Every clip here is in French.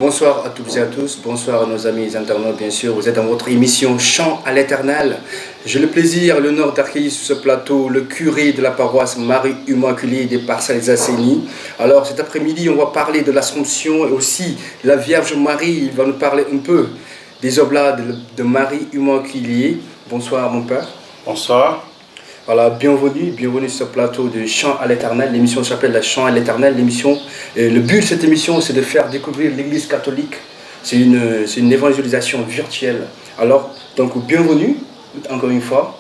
Bonsoir à toutes et à tous, bonsoir à nos amis internautes, bien sûr. Vous êtes dans votre émission Chant à l'Éternel. J'ai le plaisir, l'honneur d'accueillir sur ce plateau le curé de la paroisse Marie-Immaculée des Parcelles Assainies. Alors cet après-midi, on va parler de l'Assomption et aussi de la Vierge Marie. Il va nous parler un peu des oblats de Marie-Immaculée. Bonsoir mon père. Bonsoir. Voilà, bienvenue sur ce plateau de Chant à l'Éternel. L'émission s'appelle la Chant à l'Éternel. Le but de cette émission, c'est de faire découvrir l'Église catholique. C'est une évangélisation virtuelle. Alors, donc, bienvenue, encore une fois.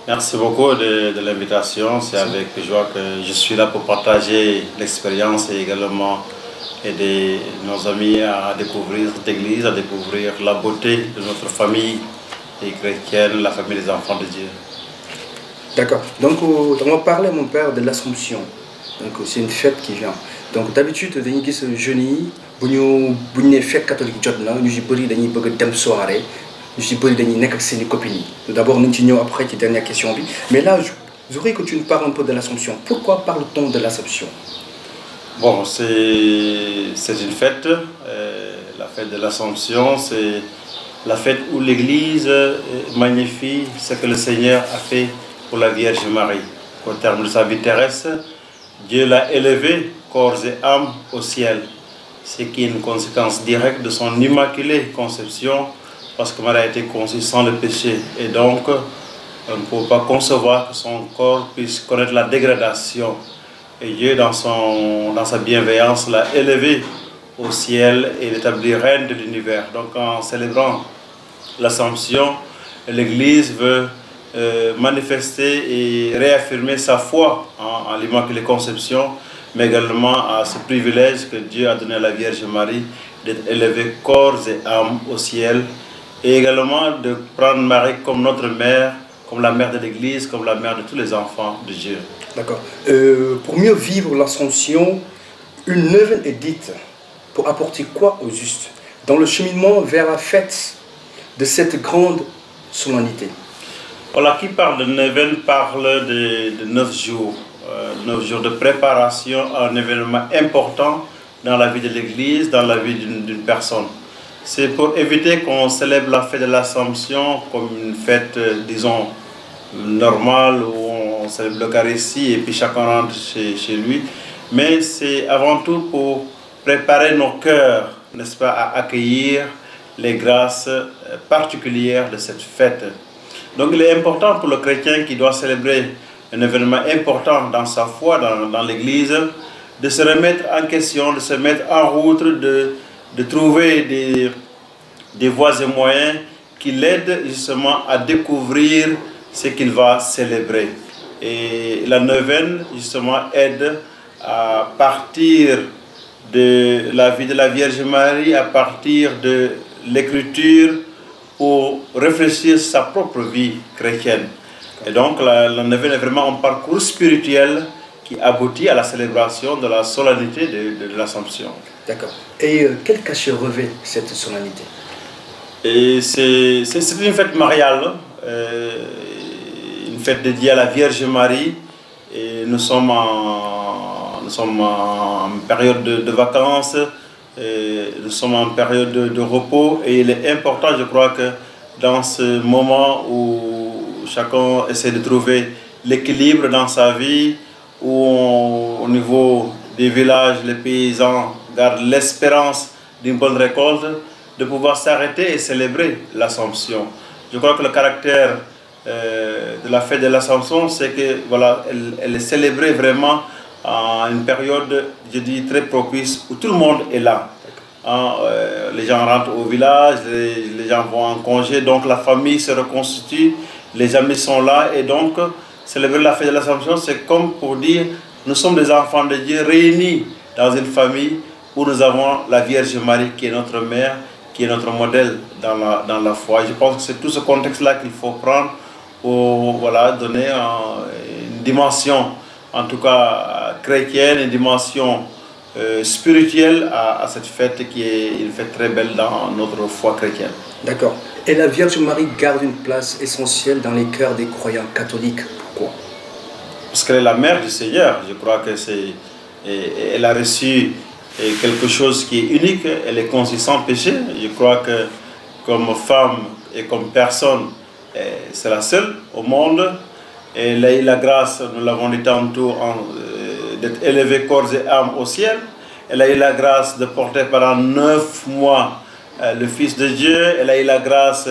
Merci beaucoup de l'invitation. C'est avec joie que je suis là pour partager l'expérience et également aider nos amis à découvrir cette Église, à découvrir la beauté de notre famille et chrétienne, la famille des enfants de Dieu. D'accord. Donc, on va parler, mon père, de l'Assomption. Donc, c'est une fête qui vient. Donc, d'habitude, dañuy gis jeunes yi bu ñu fête catholique jot na ñu ci bëri dañuy bëgg dem soirée ñu ci bëri dañuy nekk ak seeni copines yi. D'abord, nañ ci ñëw après ci dernière question bi. Mais là, je voudrais que tu nous parles un peu de l'Assomption. Pourquoi parle-t-on de l'Assomption? Bon, c'est une fête. La fête de l'Assomption, c'est la fête où l'Église magnifie ce que le Seigneur a fait pour la Vierge Marie. Au terme de sa vie terrestre, Dieu l'a élevée, corps et âme, au ciel. Ce qui est une conséquence directe de son immaculée conception, parce que Marie a été conçue sans le péché. Et donc, on ne peut pas concevoir que son corps puisse connaître la dégradation. Et Dieu, dans sa bienveillance, l'a élevée au ciel et l'établit reine de l'univers. Donc, en célébrant l'Assomption, l'Église veut manifester et réaffirmer sa foi en l'Immaculée Conception, mais également à ce privilège que Dieu a donné à la Vierge Marie d'être élevée corps et âme au ciel, et également de prendre Marie comme notre mère, comme la mère de l'Église, comme la mère de tous les enfants de Dieu. D'accord. Pour mieux vivre l'Assomption, une neuvaine est dite pour apporter quoi au juste dans le cheminement vers la fête de cette grande solennité? Voilà, qui parle de neuvaine parle de 9 jours. 9 jours de préparation à un événement important dans la vie de l'Église, dans la vie d'une personne. C'est pour éviter qu'on célèbre la fête de l'Assomption comme une fête, disons, normale, où on célèbre l'Eucharistie et puis chacun rentre chez lui. Mais c'est avant tout pour préparer nos cœurs, n'est-ce pas, à accueillir les grâces particulières de cette fête. Donc il est important pour le chrétien qui doit célébrer un événement important dans sa foi, dans l'Église, de se remettre en question, de se mettre en route, de trouver des voies et moyens qui l'aident justement à découvrir ce qu'il va célébrer. Et la neuvaine, justement, aide à partir de la vie de la Vierge Marie, à partir de l'Écriture, pour réfléchir sa propre vie chrétienne. Et donc la neuvaine est vraiment un parcours spirituel qui aboutit à la célébration de la solennité de l'Assomption. D'accord. Et quel cachet revêt cette solennité? Et c'est une fête mariale, une fête dédiée à la Vierge Marie. Et nous sommes en période de vacances. Et nous sommes en période de repos et il est important, je crois, que dans ce moment où chacun essaie de trouver l'équilibre dans sa vie, où au niveau des villages, les paysans gardent l'espérance d'une bonne récolte, de pouvoir s'arrêter et célébrer l'Assomption. Je crois que le caractère de la fête de l'Assomption, c'est que voilà, elle est célébrée vraiment en une période, je dis, très propice où tout le monde est là. Les gens rentrent au village, les gens vont en congé, donc la famille se reconstitue, les amis sont là, et donc célébrer la fête de l'Assomption, c'est comme pour dire nous sommes des enfants de Dieu réunis dans une famille où nous avons la Vierge Marie qui est notre mère, qui est notre modèle dans la foi. Je pense que c'est tout ce contexte-là qu'il faut prendre pour donner une dimension, en tout cas chrétienne, une dimension spirituelle à cette fête qui est une fête très belle dans notre foi chrétienne. D'accord. Et la Vierge Marie garde une place essentielle dans les cœurs des croyants catholiques. Pourquoi? Parce qu'elle est la mère du Seigneur. Je crois que elle a reçu est quelque chose qui est unique, elle est conçue sans péché. Je crois que comme femme et comme personne, c'est la seule au monde. Et elle a eu la grâce, nous l'avons dit tantôt, d'être élevée corps et âme au ciel. Elle a eu la grâce de porter pendant 9 mois le Fils de Dieu. Elle a eu la grâce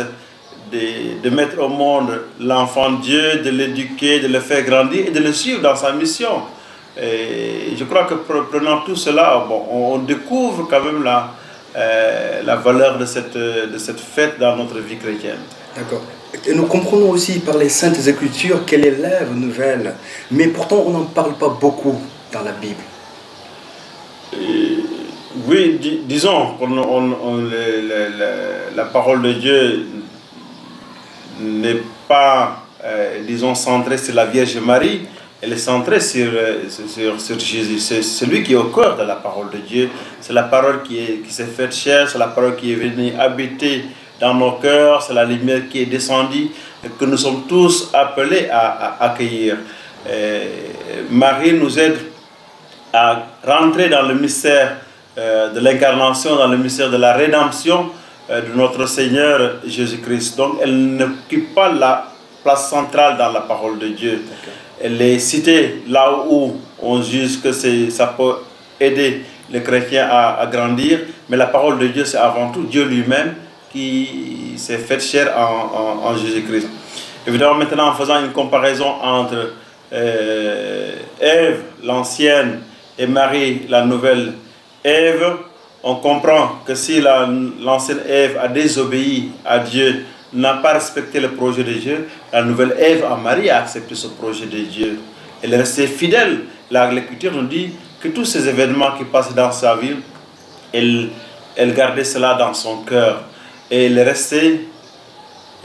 de mettre au monde l'enfant de Dieu, de l'éduquer, de le faire grandir et de le suivre dans sa mission. Et je crois que prenant tout cela, bon, on découvre quand même la valeur de cette fête dans notre vie chrétienne. D'accord. Et nous comprenons aussi par les Saintes Écritures qu'elle est l'œuvre nouvelle, mais pourtant on n'en parle pas beaucoup dans la Bible. Oui, disons, la parole de Dieu n'est pas, disons, centrée sur la Vierge Marie, elle est centrée sur Jésus. C'est celui qui est au cœur de la parole de Dieu. C'est la parole qui s'est faite chair, c'est la parole qui est venue habiter dans nos cœurs, c'est la lumière qui est descendue et que nous sommes tous appelés à accueillir. Marie nous aide à rentrer dans le mystère de l'incarnation, dans le mystère de la rédemption de notre Seigneur Jésus-Christ. Donc elle n'occupe pas la place centrale dans la parole de Dieu. Elle est citée là où on juge que ça peut aider les chrétiens à grandir, mais la parole de Dieu, c'est avant tout Dieu lui-même qui s'est fait chair en Jésus-Christ. Évidemment, maintenant, en faisant une comparaison entre Ève, l'ancienne, et Marie, la nouvelle Ève, on comprend que si l'ancienne Ève a désobéi à Dieu, n'a pas respecté le projet de Dieu, la nouvelle Ève, en Marie, a accepté ce projet de Dieu. Elle est restée fidèle. L'Écriture nous dit que tous ces événements qui passent dans sa vie, elle gardait cela dans son cœur. Et elle est restée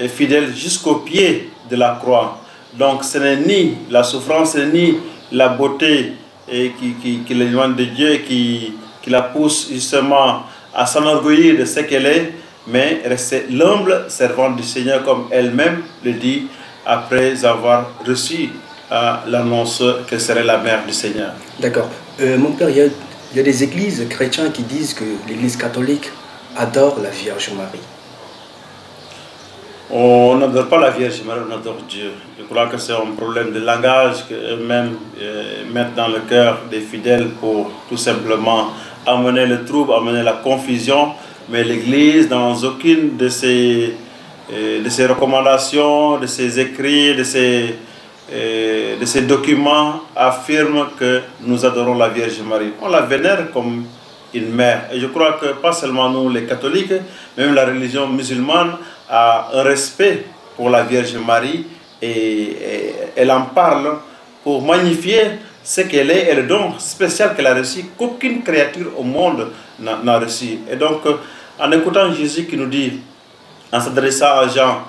fidèle jusqu'au pied de la croix. Donc ce n'est ni la souffrance, ni la beauté qui l'éloigne de Dieu, qui la pousse justement à s'enorgueillir de ce qu'elle est, mais rester l'humble servante du Seigneur, comme elle-même le dit après avoir reçu l'annonce qu'elle serait la mère du Seigneur. D'accord. Mon père, il y a des églises chrétiennes qui disent que l'église catholique adore la Vierge Marie. On n'adore pas la Vierge Marie, on adore Dieu. Je crois que c'est un problème de langage qu'eux-mêmes mettent dans le cœur des fidèles pour tout simplement amener le trouble, amener la confusion. Mais l'Église, dans aucune de ses recommandations, de ses écrits, de ses documents, affirme que nous adorons la Vierge Marie. On la vénère comme une mère. Et je crois que pas seulement nous les catholiques, même la religion musulmane a un respect pour la Vierge Marie et elle en parle pour magnifier ce qu'elle est et le don spécial qu'elle a reçu qu'aucune créature au monde n'a reçu. Et donc, en écoutant Jésus qui nous dit, en s'adressant à Jean,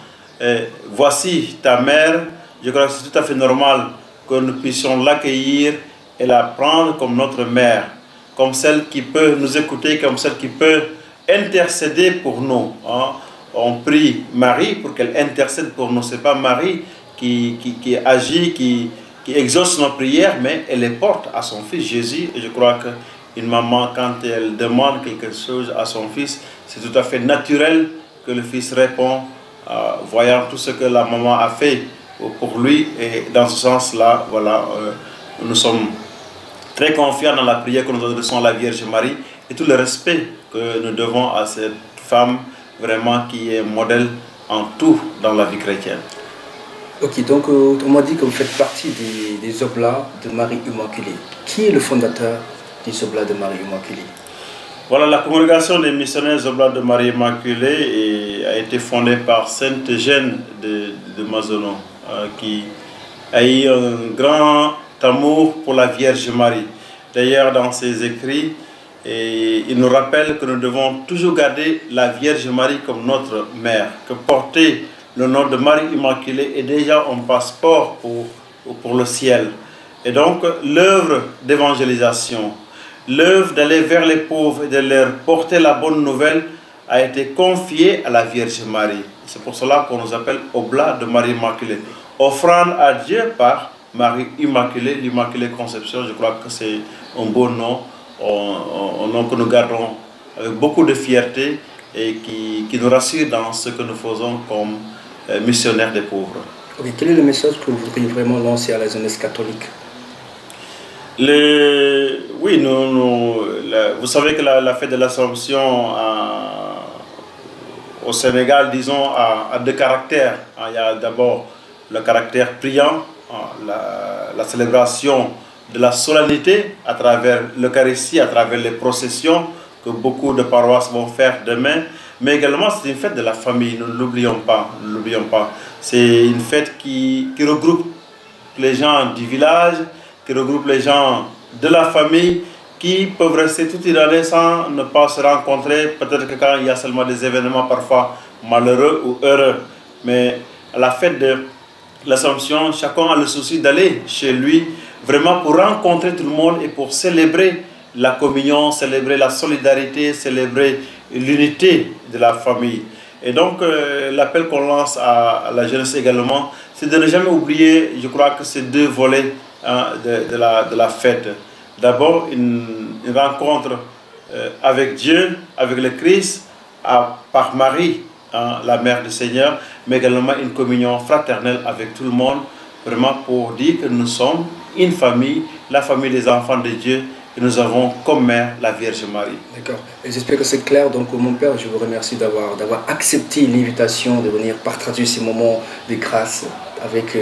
voici ta mère, je crois que c'est tout à fait normal que nous puissions l'accueillir et la prendre comme notre mère, comme celle qui peut nous écouter, comme celle qui peut intercéder pour nous. Hein. On prie Marie pour qu'elle intercède pour nous. Ce n'est pas Marie qui agit, qui exauce nos prières, mais elle les porte à son fils Jésus. Et je crois qu'une maman, quand elle demande quelque chose à son fils, c'est tout à fait naturel que le fils répond, voyant tout ce que la maman a fait pour lui. Et dans ce sens-là, voilà, nous sommes très confiants dans la prière que nous adressons à la Vierge Marie et tout le respect que nous devons à cette femme vraiment qui est modèle en tout dans la vie chrétienne. Ok, donc on m'a dit que vous faites partie des Oblats de Marie Immaculée. Qui est le fondateur des Oblats de Marie Immaculée? Voilà, la congrégation des missionnaires Oblats de Marie Immaculée a été fondée par Sainte Eugène de Mazenod, qui a eu un grand amour pour la Vierge Marie. D'ailleurs, dans ses écrits, il nous rappelle que nous devons toujours garder la Vierge Marie comme notre mère, que porter le nom de Marie Immaculée est déjà un passeport pour le ciel. Et donc, l'œuvre d'évangélisation, l'œuvre d'aller vers les pauvres et de leur porter la bonne nouvelle a été confiée à la Vierge Marie. C'est pour cela qu'on nous appelle Oblats de Marie Immaculée. Offrande à Dieu par Marie Immaculée, l'Immaculée Conception, je crois que c'est un beau nom un nom que nous gardons avec beaucoup de fierté et qui nous rassure dans ce que nous faisons comme missionnaires des pauvres. Okay. Quel est le message que vous voudriez vraiment lancer à la jeunesse catholique? Oui, vous savez que la fête de l'Assomption au Sénégal, disons, a deux caractères. Il y a d'abord le caractère priant, la célébration de la solennité à travers l'Eucharistie, à travers les processions que beaucoup de paroisses vont faire demain. Mais également, c'est une fête de la famille, nous ne l'oublions pas. C'est une fête qui regroupe les gens du village, qui regroupe les gens de la famille, qui peuvent rester toute l'année sans ne pas se rencontrer, peut-être que quand il y a seulement des événements parfois malheureux ou heureux. Mais à la fête de l'Assomption, chacun a le souci d'aller chez lui, vraiment pour rencontrer tout le monde et pour célébrer la communion, célébrer la solidarité, célébrer l'unité de la famille. Et donc l'appel qu'on lance à la jeunesse également, c'est de ne jamais oublier, je crois que ces deux volets de la fête. D'abord, une rencontre avec Dieu, avec le Christ, par Marie, la mère du Seigneur, mais également une communion fraternelle avec tout le monde, vraiment pour dire que nous sommes une famille, la famille des enfants de Dieu, que nous avons comme mère la Vierge Marie. D'accord. Et j'espère que c'est clair. Donc, mon Père, je vous remercie d'avoir accepté l'invitation de venir partager ces moments de grâce avec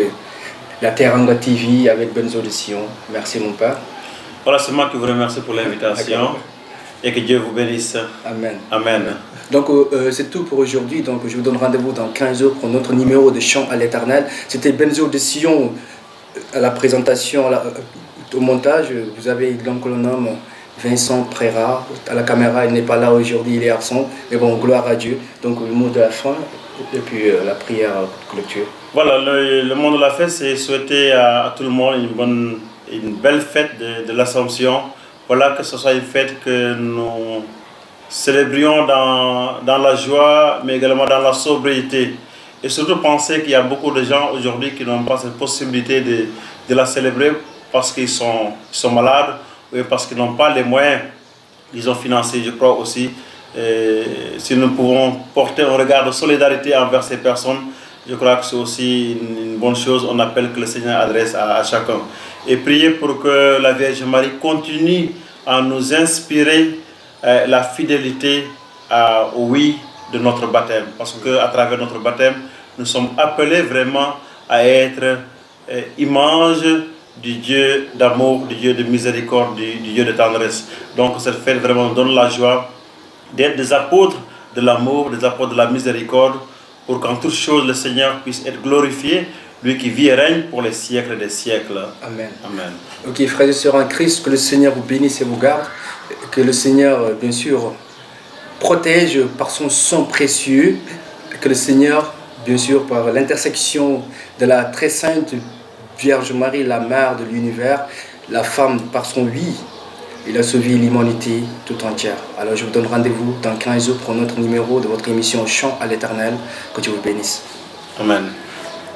la Teranga TV, avec Benzo de Sion. Merci, mon Père. Voilà, c'est moi qui vous remercie pour l'invitation et que Dieu vous bénisse. Amen. Amen. Donc, c'est tout pour aujourd'hui. Donc, je vous donne rendez-vous dans 15 jours pour notre numéro de Chant à l'Éternel. C'était Benzo de Sion à la présentation, au montage. Vous avez l'oncle nomme Vincent Préra à la caméra. Il n'est pas là aujourd'hui, il est absent. Mais bon, gloire à Dieu. Donc, le mot de la fin et puis la prière de clôture. Voilà, le mot de la fête, c'est souhaiter à tout le monde une belle fête de l'Assomption. Voilà, que ce soit une fête que nous célébrions dans la joie, mais également dans la sobriété. Et surtout penser qu'il y a beaucoup de gens aujourd'hui qui n'ont pas cette possibilité de la célébrer parce qu'ils sont malades ou parce qu'ils n'ont pas les moyens, disons, financiers, je crois aussi. Si nous pouvons porter un regard de solidarité envers ces personnes, je crois que c'est aussi une bonne chose, un appel que le Seigneur adresse à chacun. Et prier pour que la Vierge Marie continue à nous inspirer la fidélité au oui de notre baptême. Parce qu'à travers notre baptême, nous sommes appelés vraiment à être image du Dieu d'amour, du Dieu de miséricorde, du Dieu de tendresse. Donc cette fête vraiment nous donne la joie d'être des apôtres de l'amour, des apôtres de la miséricorde, pour qu'en toutes choses le Seigneur puisse être glorifié, lui qui vit et règne pour les siècles des siècles. Amen. Amen. Ok, frères et sœurs en Christ, que le Seigneur vous bénisse et vous garde, que le Seigneur, bien sûr, protège par son sang précieux, que le Seigneur, bien sûr, par l'intersection de la très sainte Vierge Marie, la mère de l'univers, la femme par son oui, il a sauvé l'humanité tout entière. Alors je vous donne rendez-vous dans 15 jours pour notre numéro de votre émission Chant à l'Éternel. Que Dieu vous bénisse. Amen.